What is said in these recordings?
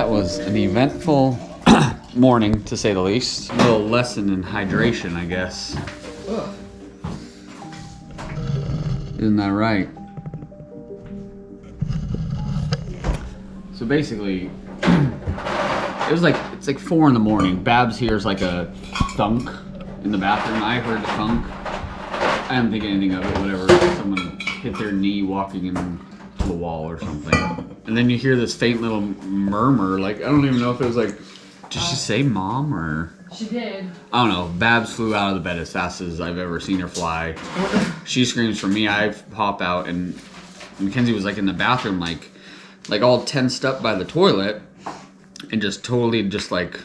that was an eventful morning, to say the least. A little lesson in hydration, I guess. Ugh. Isn't that right? So basically, it's like 4 in the morning. Babs hears like a thunk in the bathroom. I heard the thunk. I didn't think anything of it, whatever. Someone hit their knee walking into the wall or something. And then you hear this faint little murmur, like, I don't even know if it was like, did she say mom or? She did. I don't know. Babs flew out of the bed as fast as I've ever seen her fly. She screams for me. I hop out, and Mackenzie was like in the bathroom, like all tensed up by the toilet, and just totally just like,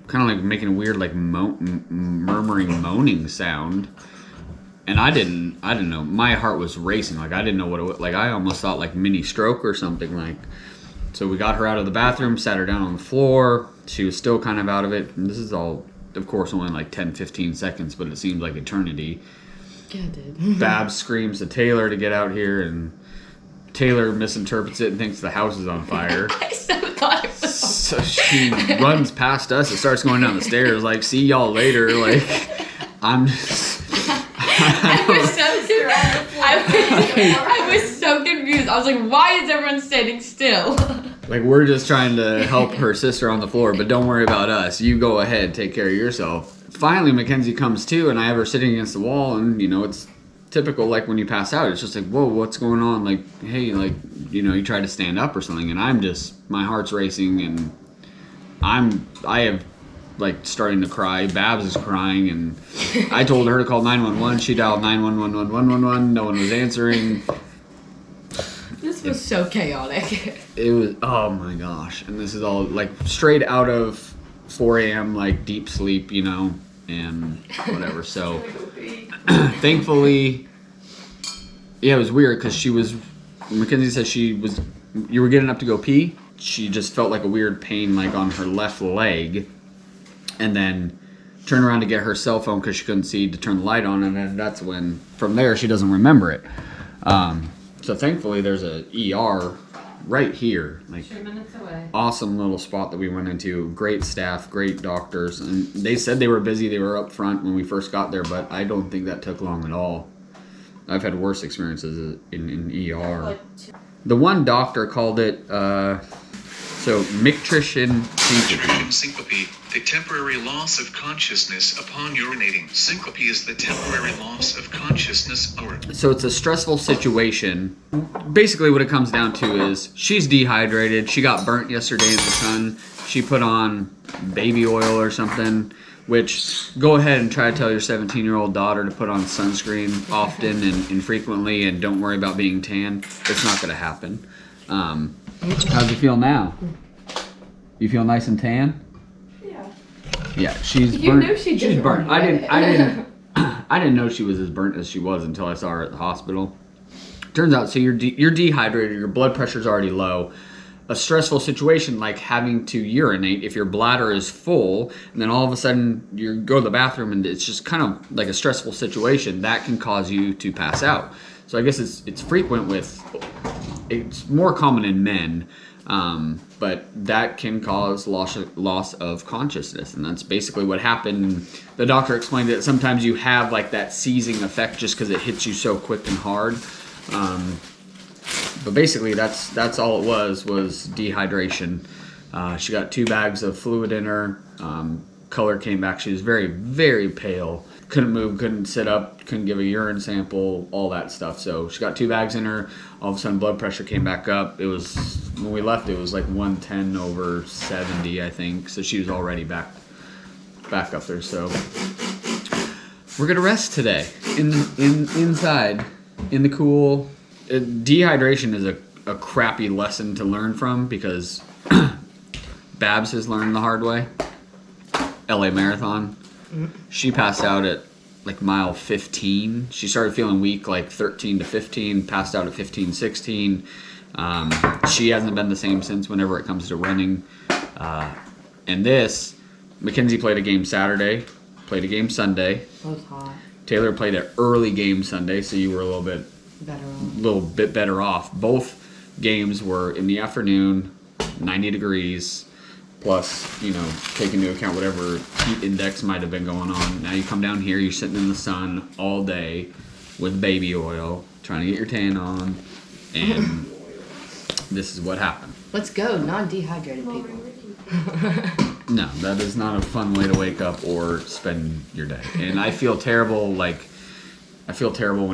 kind of like making a weird like murmuring moaning sound. And I didn't know. My heart was racing. Like I didn't know what it was. Like I almost thought like mini stroke or something. Like, so we got her out of the bathroom, sat her down on the floor. She was still kind of out of it. And this is all, of course, only like 10, 15 seconds, but it seemed like eternity. Yeah, it did. Babs screams to Taylor to get out here, and Taylor misinterprets it and thinks the house is on fire. I so thought it was. So she runs past us and starts going down the stairs like, see y'all later. Like, I'm just... I was so confused. I was like, why is everyone standing still? Like, we're just trying to help her sister on the floor, but don't worry about us. You go ahead, take care of yourself. Finally, Mackenzie comes to, and I have her sitting against the wall, and, you know, it's typical, like, when you pass out, it's just like, whoa, what's going on? Like, hey, like, you know, you try to stand up or something, and I'm just, my heart's racing, and I have, like, starting to cry. Babs is crying, and I told her to call 911. She dialed 911. No one was answering. This was so chaotic. It was, oh my gosh. And this is all like straight out of 4 a.m. like deep sleep, you know, and whatever. So thankfully, yeah, it was weird because Mackenzie said you were getting up to go pee. She just felt like a weird pain like on her left leg, and then turned around to get her cell phone because she couldn't see to turn the light on, and then that's when, from there, she doesn't remember it. So thankfully there's a ER right here, like 2 minutes away. Awesome little spot that we went into. Great staff, great doctors, and they said they were busy. They were up front when we first got there, but I don't think that took long at all. I've had worse experiences in ER. The one doctor called it micturition syncope, the temporary loss of consciousness upon urinating. Syncope is the temporary loss of consciousness or... So it's a stressful situation. Basically what it comes down to is she's dehydrated. She got burnt yesterday in the sun. She put on baby oil or something, which go ahead and try to tell your 17-year-old daughter to put on sunscreen often and frequently, and don't worry about being tan. It's not going to happen. How's it feel now? You feel nice and tan? Yeah, she's burnt. You knew she did. She's burnt. I didn't know she was as burnt as she was until I saw her at the hospital. Turns out, so you're dehydrated. Your blood pressure's already low. A stressful situation like having to urinate, if your bladder is full, and then all of a sudden you go to the bathroom and it's just kind of like a stressful situation, that can cause you to pass out. So I guess it's frequent it's more common in men. But that can cause loss of consciousness, and that's basically what happened. The doctor explained that sometimes you have like that seizing effect just because it hits you so quick and hard. But basically that's all it was dehydration. She got 2 bags of fluid in her. Color came back. She was very, very pale. Couldn't move, couldn't sit up, couldn't give a urine sample, all that stuff. So she got 2 bags in her. All of a sudden blood pressure came back up. It was, when we left, it was like 110/70, I think. So she was already back up there. So we're gonna rest today inside in the cool. Dehydration is a crappy lesson to learn from because Babs has learned the hard way. LA Marathon. She passed out at like mile 15. She started feeling weak like 13 to 15, passed out at 15, 16. She hasn't been the same since whenever it comes to running. And Mackenzie played a game Saturday, played a game Sunday. It was hot. Taylor played an early game Sunday, so you were a little bit better off. Both games were in the afternoon, 90 degrees. plus, you know, take into account whatever heat index might have been going on. Now you come down here, you're sitting in the sun all day with baby oil, trying to get your tan on, and this is what happened. Let's go, non-dehydrated people. No, that is not a fun way to wake up or spend your day. And I feel terrible, when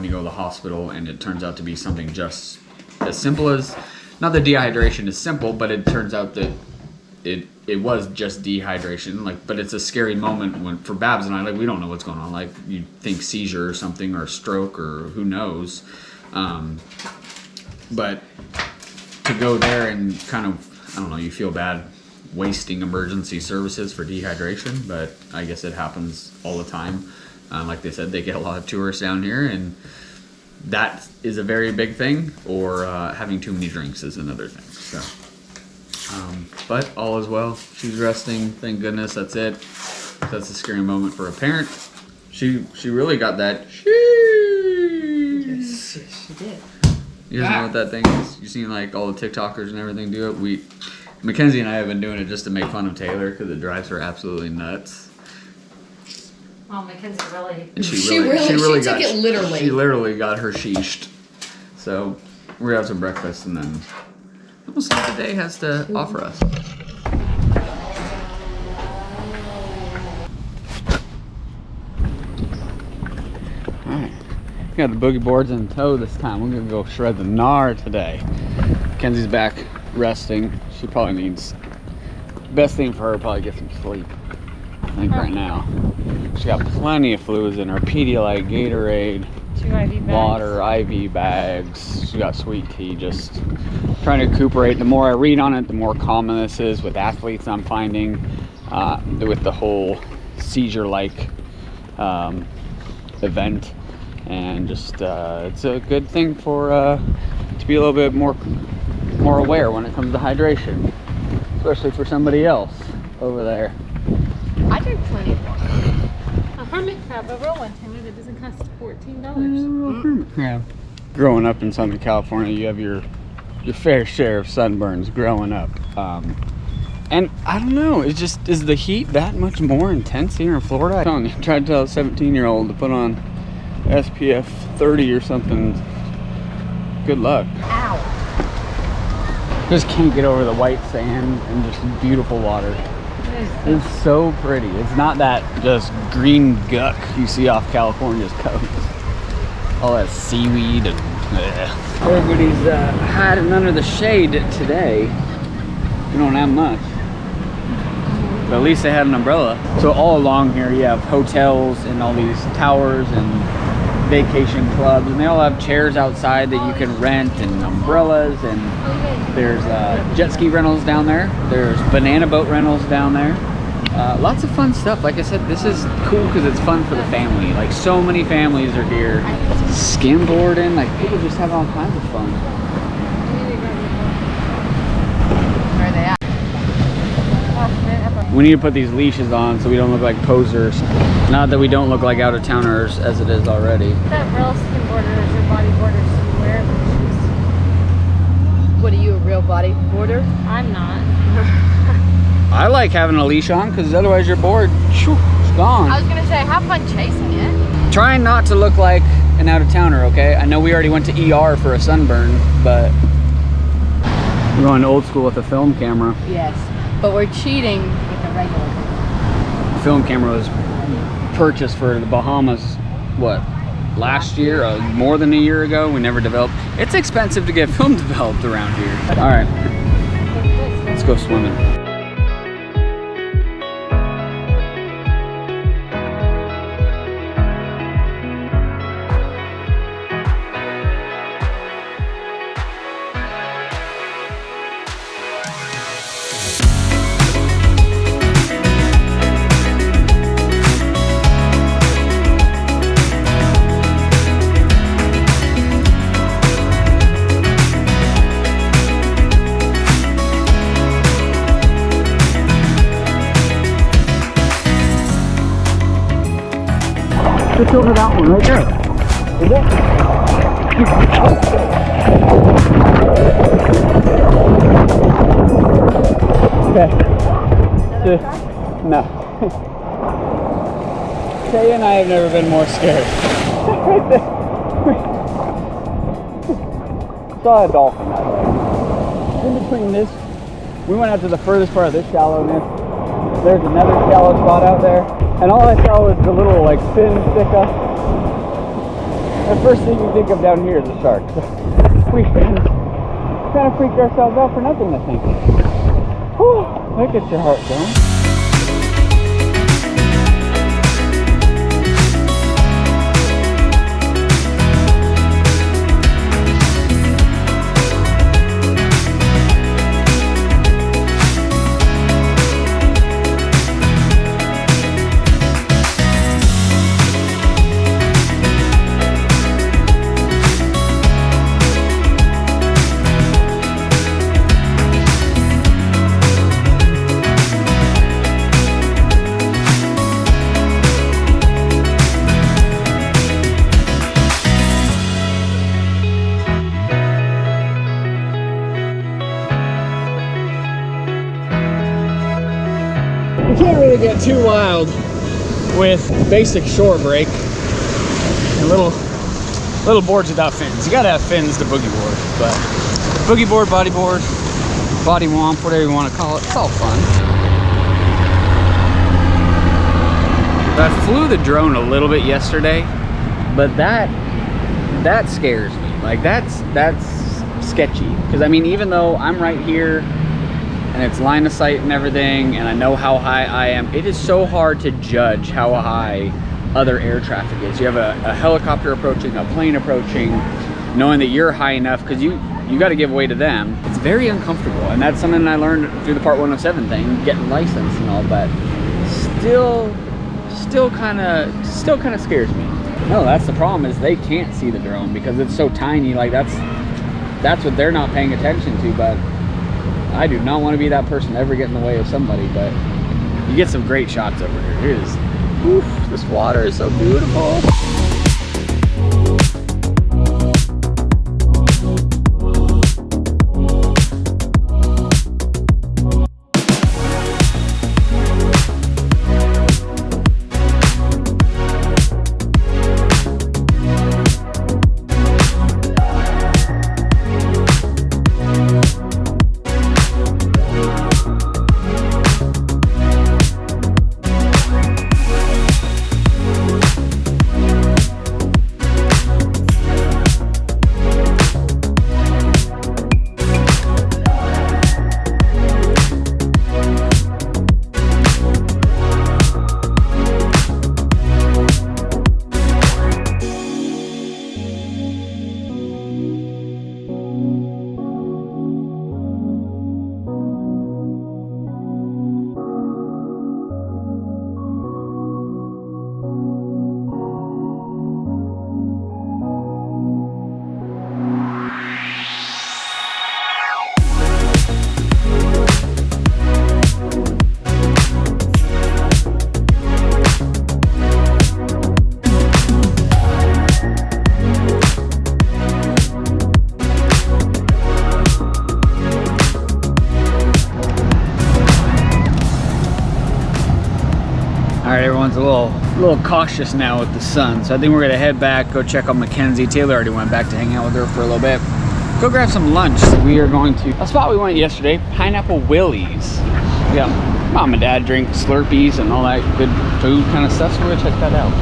you go to the hospital and it turns out to be something just as simple as, not that dehydration is simple, but it turns out that it was just dehydration. But it's a scary moment for Babs and I, we don't know what's going on. You think seizure or something, or stroke, or who knows. But to go there and kind of, I don't know, you feel bad wasting emergency services for dehydration, but I guess it happens all the time. Like they said, they get a lot of tourists down here, and that is a very big thing, or having too many drinks is another thing. So, but all is well. She's resting, thank goodness. That's it. That's a scary moment for a parent. She really got that. Yes, she did. You guys know what that thing is? You seen all the TikTokers and everything do it? Mackenzie and I have been doing it just to make fun of Taylor because it drives her absolutely nuts. Oh, Mackenzie really. And she She took it literally. She literally got her sheeshed. So we're gonna have some breakfast and then we'll see what the day has to offer us. Alright. Got the boogie boards in tow this time. We're gonna go shred the gnar today. Mackenzie's back resting. She probably needs, best thing for her, probably get some sleep. I think right now. She got plenty of fluids in her. Pedialyte, Gatorade, 2 IV bags. water, IV bags. She got sweet tea. Just trying to recuperate. The more I read on it, the more common this is with athletes. I'm finding with the whole seizure-like event, and just it's a good thing for to be a little bit more aware when it comes to hydration, especially for somebody else over there. I drink plenty of water. A hermit crab, a real one, Taylor, that doesn't cost $14. Hermit crab. Growing up in Southern California, you have your fair share of sunburns growing up. And I don't know, it's just, is the heat that much more intense here in Florida? I'm telling you, try to tell a 17-year-old to put on SPF 30 or something. Good luck. Ow. Just can't get over the white sand and just beautiful water. It's so pretty. It's not that just green guck you see off California's coast. All that seaweed and everybody's hiding under the shade today. We don't have much, but at least they had an umbrella. So all along here you have hotels and all these towers and vacation clubs, and they all have chairs outside that you can rent, and umbrellas, and there's jet ski rentals down there. There's banana boat rentals down there. Lots of fun stuff. Like I said, this is cool because it's fun for the family. So many families are here. Skimboarding, people just have all kinds of fun. Where are they at? We need to put these leashes on so we don't look like posers. Not that we don't look like out-of-towners as it is already. That real skimboarder is your bodyboarder, so you wear leashes. What are you, a real bodyboarder? I'm not. I like having a leash on because otherwise you're bored. Shoo, it's gone. I was gonna say, have fun chasing it. Trying not to look like an out-of-towner, okay? I know we already went to ER for a sunburn, but we're going old school with a film camera. Yes, but we're cheating with the regular camera. Film camera was purchased for the Bahamas, what, last year? More than a year ago. We never developed. It's expensive to get film developed around here. All right, let's go swimming. Just over that one right there. Okay. to, no. Kay and I have never been more scared. Right there. Saw a dolphin that way. In between this, we went out to the furthest part of this shallowness. There's another shallow spot out there, and all I saw was the little like fin stick up. The first thing you think of down here is a shark. So we kind of freaked ourselves out for nothing, I think. Whew, that gets your heart going. You can't really get too wild with basic shore break and little boards without fins. You gotta have fins to boogie board, but boogie board, body womp, whatever you want to call it, it's all fun. I flew the drone a little bit yesterday, but that scares me. Like that's sketchy, because I mean, even though I'm right here and it's line of sight and everything, and I know how high I am, it is so hard to judge how high other air traffic is. You have a helicopter approaching, a plane approaching, knowing that you're high enough, because you got to give way to them. It's very uncomfortable, and that's something I learned through the Part 107 thing, getting licensed and all, but still kind of scares me. No, that's the problem, is they can't see the drone because it's so tiny. Like that's what they're not paying attention to. But I do not want to be that person to ever get in the way of somebody. But you get some great shots over here. It is, oof, this water is so beautiful. Everyone's a little cautious now with the sun, so I think we're gonna head back, go check on Mackenzy. Taylor already went back to hang out with her for a little bit. Go grab some lunch. We are going to a spot we went yesterday, Pineapple Willy's. Yeah, mom and dad drink Slurpees and all that good food kind of stuff, so we're gonna check that out.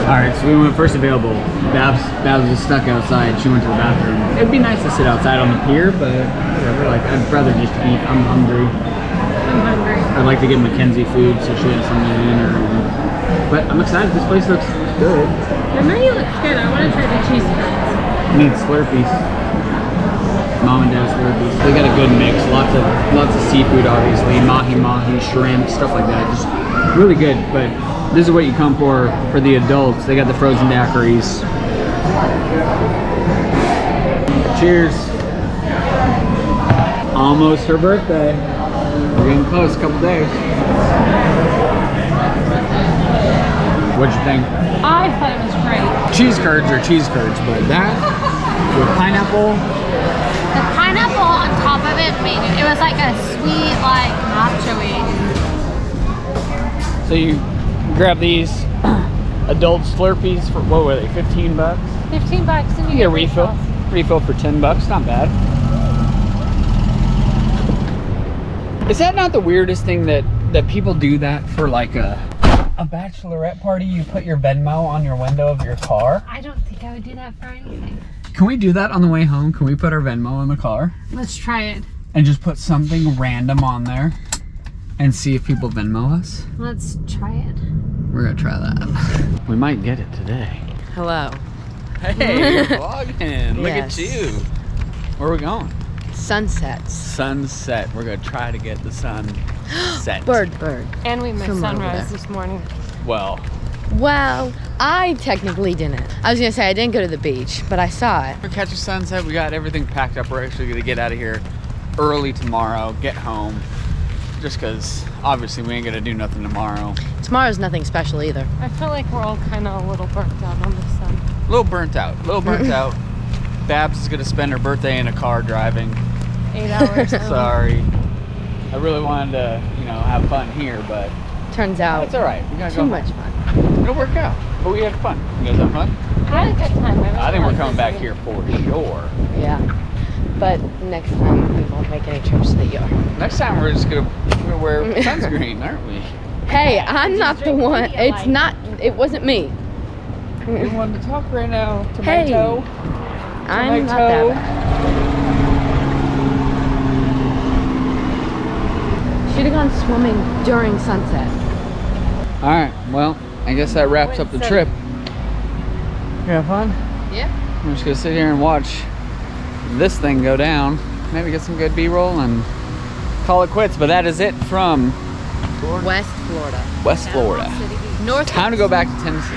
Alright, so we went first available. Babs was stuck outside. She went to the bathroom. It'd be nice to sit outside on the pier, but whatever. Like, I'd rather just eat. I'm hungry. I'm hungry. I'd like to give Mackenzy food so she has something in her. But I'm excited. This place looks good. The menu looks good. I want to try the cheese curds. I need Slurpees. Mom and Dad Slurpees. They got a good mix. Lots of seafood, obviously. Mahi, shrimp, stuff like that. Just really good. But this is what you come for the adults. They got the frozen daiquiris. Cheers. Almost her birthday. We're getting close, a couple days. What'd you think? I thought it was great. Cheese curds are cheese curds, but that with pineapple, The pineapple on top of it made it. It was like a sweet, like nacho-y. So you grab these adult Slurpees for, what were they, 15 bucks? 15 bucks and You get a refill. Refill for 10 bucks, not bad. Is that not the weirdest thing that people do that for like a bachelorette party? You put your Venmo on your window of your car? I don't think I would do that for anything. Can we do that on the way home? Can we put our Venmo in the car? Let's try it. And just put something random on there and see if people Venmo us? Let's try it. We're gonna try that. We might get it today. Hello. Hey, you're vlogging. Look Yes. at you. Where are we going? Sunsets. Sunset. We're gonna try to get the sun set. Bird. And we missed From over sunrise there. this morning. Well, Well, I technically didn't. I was gonna say I didn't go to the beach, but I saw it. we're catching sunset. We got everything packed up. We're actually gonna get out of here early tomorrow, get home. Just because obviously we ain't gonna do nothing tomorrow. Tomorrow's nothing special either. I feel like we're all kind of a little burnt out on the sun. A little burnt out. Babs is gonna spend her birthday in a car driving. 8 hours. Sorry. I really wanted to, have fun here, but Turns out it's all right. We gotta too go much home. fun. It'll work out. But we had fun. You guys have fun? I had a good time. I think we're coming back here for sure. Yeah. But next time we won't make any trips to the yard. Next time we're just gonna wear sunscreen, aren't we? Hey, I'm not the one. It's not. It wasn't me. We wanted to talk right now. Hey. Tomato. I'm not that bad. Should have gone swimming during sunset. All right. Well, I guess that wraps up the trip. You have fun? Yeah. I'm just gonna sit here and watch this thing go down. Maybe get some good B-roll and call it quits. But that is it from West Florida. West Florida. North. Time to go back to Tennessee.